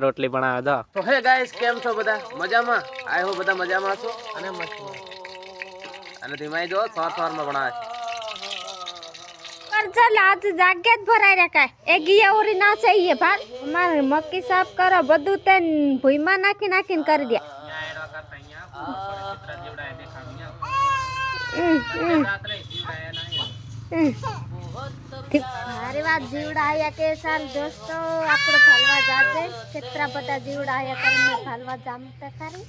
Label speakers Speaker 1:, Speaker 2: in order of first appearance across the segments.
Speaker 1: રોટલી બનાવે દો. તો હે ગાઈસ, કેમ છો બધા? મજામાં? આઈ હો બધા મજામાં છો અને મસ્ત. અને ધીમાઈ જો થોર માં બનાવે.
Speaker 2: ચાલ આજ જાગે જ ભરાઈ રખાય. એ ગિયા ઓરી ના चाहिए ભાર. અમારે મક્કી સાફ કરો બધું તે ભૂઈમાં નાખીને કરી દે. મારી વાત જીવડા આયા કે સાલ દોસ્તો આપણો ફાલવા જાજે કેટલા બધા જીવડા આયા કરીને ફાલવા જામતે ખરી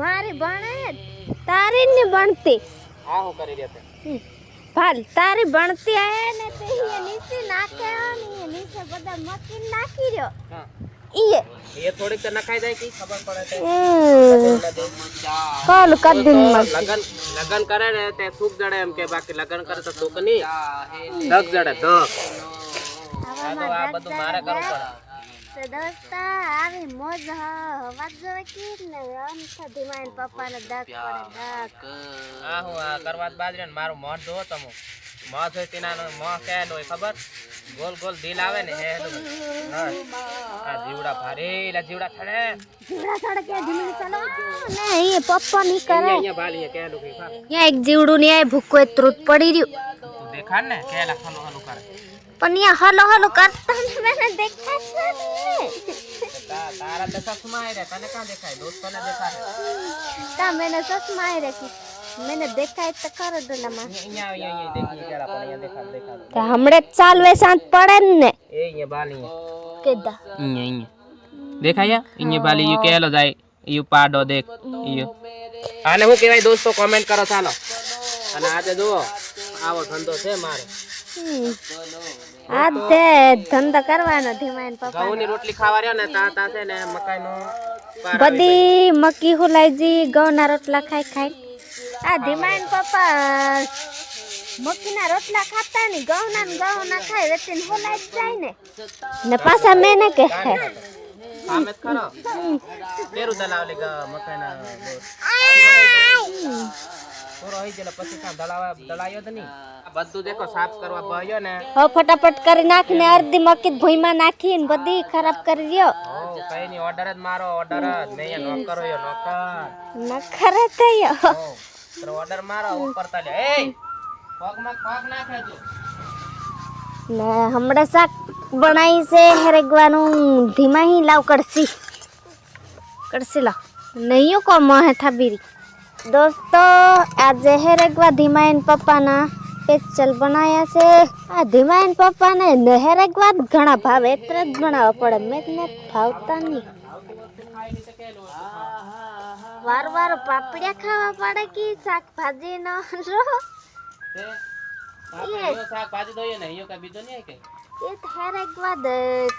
Speaker 2: મારી બણે તારી ની બનતી
Speaker 1: આ હું કરી રહ્યા છે
Speaker 2: ફાલ તારી બણતી આયા ને તે નીચે નાખે ને નીચે બધા મક્કી નાખી રહ્યો ઈએ
Speaker 1: ये थोड़ी तो नखाई जाए की खबर पड़े ते
Speaker 2: कॉल कर दिन में
Speaker 1: लगन करे ने ते सूख जड़े एम के बाकी लगन करे तो सूख नहीं दग जड़े दग आ तो आ બધું મારે કરવું પડે
Speaker 2: તો દોસ્તા આવી મોજ હવા જોવે કે ને આમ ધીમાન પપ્પા ને દગ પડે દગ
Speaker 1: આ હું આ કરવાત બાજરે ને મારું મોઢ જો તમો મોઢ હોય તેના મોં કે નો ખબર गोल गोल दिल आवे ने हे आ जीवड़ा भारेला जीवड़ा छड़े
Speaker 2: के धीमे चलो ने ये पप्पा नहीं करे
Speaker 1: ये बाली के लो के खा
Speaker 2: ये एक जीवड़ू ने आए भूको त्रुट पड़ी रही
Speaker 1: तू देखा ने केला हलो हलो करे
Speaker 2: पण ये हलो हलो करता ने मैंने देखा है
Speaker 1: तारा तो चश्मा है रे तने कहां देखा है दोस्तों ने देखा है
Speaker 2: ता मैंने चश्मा है रे मैंने देखा है तो कर डला में
Speaker 1: ये देखिए केला पर ये देखा
Speaker 2: तो हमरे चालवे साथ पड़े ने
Speaker 1: ये बाली
Speaker 2: केदा
Speaker 1: ये देखा ये बाली ये केलो जाय ये पाडो देख ये आने હું કહેવાય દોસ્તો કમેન્ટ કરો ચાલો અને આજે જુઓ આવો ધંધો છે મારે
Speaker 2: આજે ધંધો કરવાનો ધીમાન પપ્પા
Speaker 1: ઘઉંની રોટલી ખાવા રહ્યો ને તા છે ને મકાઈનો
Speaker 2: બધી મક્કી હુલાઈજી ઘઉંના રોટલા ખાઈ આ ધીમાન પપ્પા મક્કીના રોટલા ખાતા ની ઘઉંના ખાય વેચીને હુલાઈ જાય ને પાછા મેં ને કે
Speaker 1: આમે ખરો તેરું દલાવલી મકાઈના પૂરો હઈ ગયેલો પછી કામ દલાયો તો નહીં આ બધું દેખો સાફ કરવા બહ્યો ને
Speaker 2: હો ફટાફટ કરી નાખને અડધી મક્કી ભૂઈમાં નાખીને બધી ખરાબ કરી દ્યો
Speaker 1: ઓ કઈ ની ઓર્ડર જ મારો ઓર્ડર જ નહીં નોકર હોય
Speaker 2: નખર થયો
Speaker 1: તો ઓર્ડર મારો ઉપર તાલે એ પગ નાખે તું
Speaker 2: ને હમણે શાક બનાવી છે હેરેગવાનું ધીમા ही લાવ કરસી લા નહીં કો મોહે થાબીરી दोस्तों आज हेरेगवा धीमाइन पप्पा ना पेचल बनाया से आ धीमाइन पप्पा ने हेरेगवा घणा भाव एतरे ज बनावा पड़े मेने भावता नहीं वार वार पापड़िया खावा पड़े की शाक भाजी न रो
Speaker 1: ये शाक भाजी तो ये नहीं यो का बीजो नहीं है के
Speaker 2: ये हेरेगवा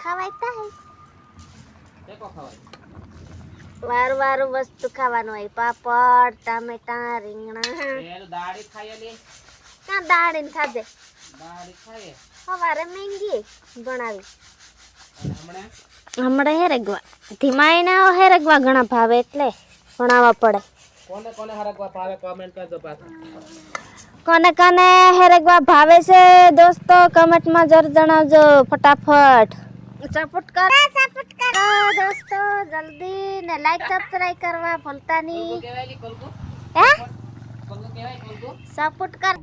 Speaker 2: खावायता है
Speaker 1: देखो खावा
Speaker 2: वार वार वस्तु खावानो है पापड़ टमेटा રીંગણા
Speaker 1: એ દાડી ખાયેલી
Speaker 2: ના દાડીને ખાજે
Speaker 1: દાડી ખાયે
Speaker 2: હવારે મેંગી બનાવી
Speaker 1: હમણે
Speaker 2: હમણે હેરેગવા ધીમાઈને હેરેગવા ઘણા ભાવે એટલે બનાવવા પડે
Speaker 1: કોને કોને હરગવા ભાવે કમેન્ટ કરજો પાછા
Speaker 2: કોને કોને હેરેગવા ભાવે છે દોસ્તો કમેન્ટમાં જરૂર જણાવજો ફટાફટ सपोर्ट करो दोस्तों जल्दी ने लाइक सब्सक्राइब करवा भूलता नहीं हैं सपोर्ट कर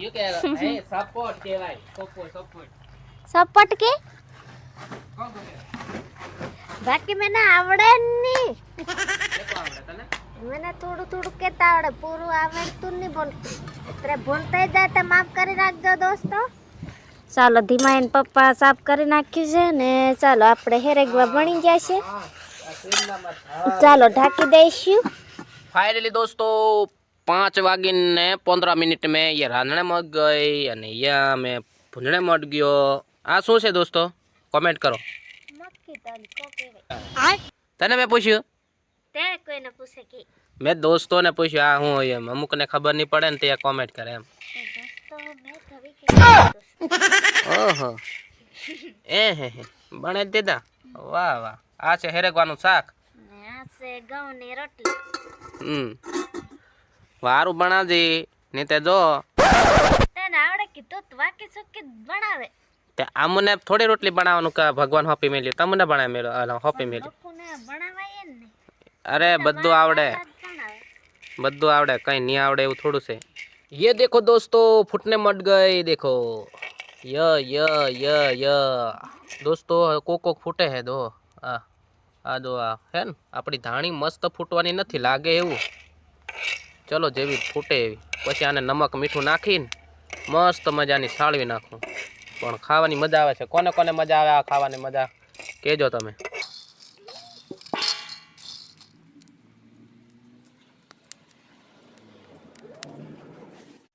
Speaker 1: ये कह रहा है सपोर्ट केवाय
Speaker 2: सपोर्ट के बाकी मैंने आवड़े नहीं मैंने थोड़ू थोड़ू केता आवड़े पूरू आवड़તું नहीं बोलती इतरे बोलते जाए तो माफ કરી રાખજો દોસ્તો ચાલો ધીમાઈન પપ્પા સાફ કરી નાખ્યું છે ને ચાલો આપણે હેરેગવા બની જશે ચાલો ઢાંકી દઈશું
Speaker 1: फाइनली दोस्तों 5:15 में ये रांधणे मट गई અને યા मैं ભૂંજણે મટ ગયો આ શું છે દોસ્તો કમેન્ટ કરો તને મેં પૂછ્યું
Speaker 2: તે કોઈને પૂછે કે
Speaker 1: મેં દોસ્તોને પૂછ્યું આ હું એમ અમુકને ખબર નહીં પડે ને તે કોમેન્ટ કરે એમ
Speaker 2: દોસ્તો મેં કभी કે
Speaker 1: ઓહો એ હે બને દીધા વાહ વાહ આ છે હેરેગવાનું શાક
Speaker 2: આ છે ઘઉંની રોટલી
Speaker 1: વારું બનાવજે ને તે જો
Speaker 2: તને આવડે કે તો વાકી સુકી બનાવે
Speaker 1: તે આમને થોડી રોટલી બનાવવાનું કે ભગવાન હોપી મેલ્યું તમને બનાવી મેલો હોપી મેલ્યું
Speaker 2: બપુને બનાવાય ને
Speaker 1: અરે બધું આવડે બધું આવડે કઈ નહીં આવડે એવું થોડું છે ये देखो दोस्तों फूटने मट गए देखो य दोस्तों कोक फूटे है दो आ दो आ है ने આપણી ધાણી મસ્ત ફૂટવાની નથી લાગે એવું ચલો જેવી ફૂટે એવી પછી આને નમક મીઠું નાખીને મસ્ત મજાની સાળવી નાખું પણ ખાવાની મજા આવે છે કોને કોને મજા આવે આ ખાવાની મજા કહેજો તમે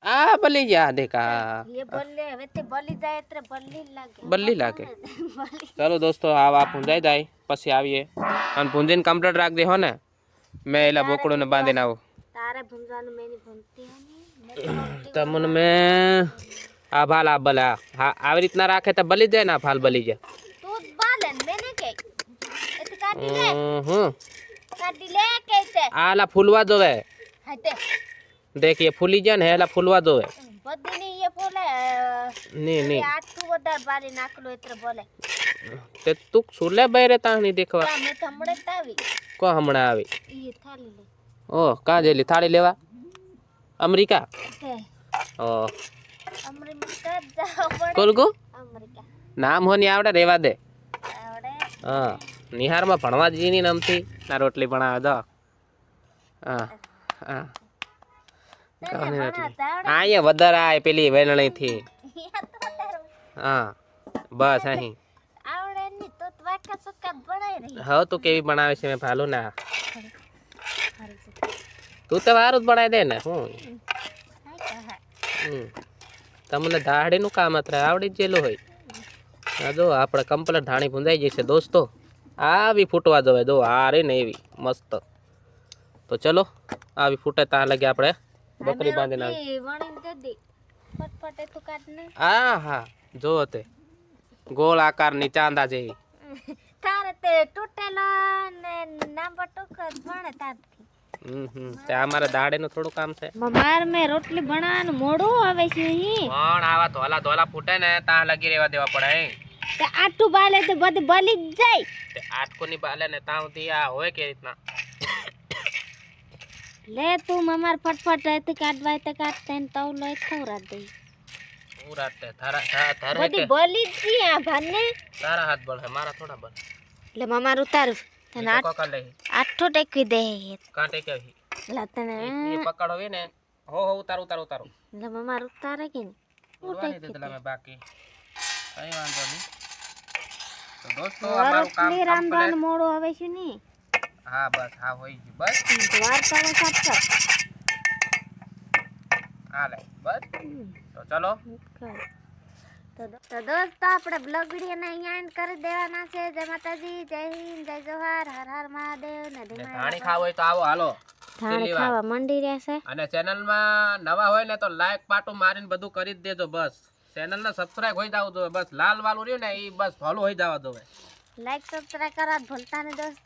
Speaker 1: આ બલી ગયા દેખા
Speaker 2: ये बोले वेते बली जाए એટલે બલી લાગે
Speaker 1: બલ્લી લાગે ચાલો દોસ્તો આ ભૂંજાઈ જાય પછી આવીએ અને ભૂંજીને કમ્પ્લીટ રાખ દે હો ને મેં એલા બોકડો ને બાંધીને આવું
Speaker 2: તારે ભૂંજવાનું મેની ભૂંજતી હની
Speaker 1: તમને મેં આ ભાલ આ બલા હા આવી રીતના રાખે તો બલી જાય ને ભાલ બલી જાય
Speaker 2: તું જ બાલે ને મેને કે એટલે કાટી લે
Speaker 1: હમ
Speaker 2: કાટી લે કે છે
Speaker 1: આલા ફૂલવા જોવે
Speaker 2: હટે
Speaker 1: देखिए फूली જાય ને હેલા ફૂલવા જોવે
Speaker 2: બધી ની એ બોલે
Speaker 1: નહીં નહીં
Speaker 2: આટલું વધારે બારી નાખલો એટલે બોલે
Speaker 1: તે તું સુલે બૈરે તા નહીં દેખવા
Speaker 2: તા મે થમડે તાવી
Speaker 1: કો હમણાં આવી
Speaker 2: ઈ થાલી લે
Speaker 1: ઓહ કા જેલી થાળી લેવા અમેરિકા
Speaker 2: હે
Speaker 1: ઓહ
Speaker 2: અમરીકા જાવ પડે
Speaker 1: કોલગો
Speaker 2: અમરીકા
Speaker 1: નામ હોની આવડે રેવા દે
Speaker 2: આવડે
Speaker 1: હા નિહારમાં ભણવા જીની નામથી ના રોટલી બનાવે દો હા હા અહીંયા વધારે આય પેલી વેલણી થી હા બસ અહીં
Speaker 2: આવડે ની તો વાકા સક્કા બનાઈ રહી
Speaker 1: હવે તું કેવી બનાવે છે મેં ભાલું ના તું તો વારું જ બનાવી દે ને હું તમને દાઢીનું કામ અત્યારે આવડી જ જેલું હોય હા જો આપણે કમ્પ્લેટ ધાણી ભૂંજાઈ જશે દોસ્તો આવી ફૂટવા જવે જો આ રે ને એવી મસ્ત તો ચલો આવી ફૂટે ત્યાં લગે આપણે બકરી બાંધીને આવી
Speaker 2: વણીને દે દે ફટફટ તો કાઢ ને
Speaker 1: હા હા જો તે ગોળ આકારની ચાંદા જેવી
Speaker 2: તારે તે તૂટેલો ને નાંબર ટોક ભણે તારથી
Speaker 1: તે અમારે દાડેનું થોડું કામ છે
Speaker 2: માર મે રોટલી બનાવવાનું મોડું આવે છે હી
Speaker 1: પણ આવા ધોલા ધોલા ફૂટે ને ત્યાં લગી રહેવા દેવા પડે હે
Speaker 2: તે આટું બાલે તો બધી બલી જ જાય
Speaker 1: તે આટકોની બાલે ને ત્યાં સુધી આ હોય કે રીતના
Speaker 2: લે તું મમાર ફટફટ રહેતે કાઢવાય તો કાઢતે ને તવ લો ખવરા દે
Speaker 1: પૂરા તે તારા
Speaker 2: બધી બલી જ છી આ ભાને
Speaker 1: તારા હાથ બળ હે મારા થોડા બળ
Speaker 2: લે મમાર ઉતાર તને
Speaker 1: કોકા લે
Speaker 2: આઠો ટેકવી દે
Speaker 1: કાંટે કેવી
Speaker 2: લા તને
Speaker 1: એ પકડો વે ને હો ઉતારો
Speaker 2: લે મમાર ઉતારે કે ને
Speaker 1: ઉડવાની દીધલા મે બાકી કઈ વાંધો નહીં તો દોસ્તો અમારું કામ
Speaker 2: રોટલી રાંધવાનું મોડું આવે છે ની
Speaker 1: હા બસ હા હોય ગયું બસ
Speaker 2: દ્વાર તળે સાફ
Speaker 1: હાલે બસ તો ચલો
Speaker 2: તો દોસ્તો આપણે બ્લોગ વિડીયોને અહીંયા એન્ડ કરી દેવાના છે જય માતાજી જય હિન્દ જય જોહાર હર હર મહાદેવ ને
Speaker 1: ધાણી ખાવ હોય તો આવો હાલો
Speaker 2: ધાણી ખાવા મંડી રહેશે
Speaker 1: અને ચેનલમાં નવા હોય ને તો લાઈક પાટું મારીને બધું કરી જ દેજો બસ ચેનલને સબસ્ક્રાઇબ હોઈ જાવ જોઈએ બસ લાલ વાલું રહ્યું ને એ બસ ફોલો હોઈ જવા દો
Speaker 2: લાઈક સબસ્ક્રાઇબ કરવા ભૂલતા નહીં દોસ્તો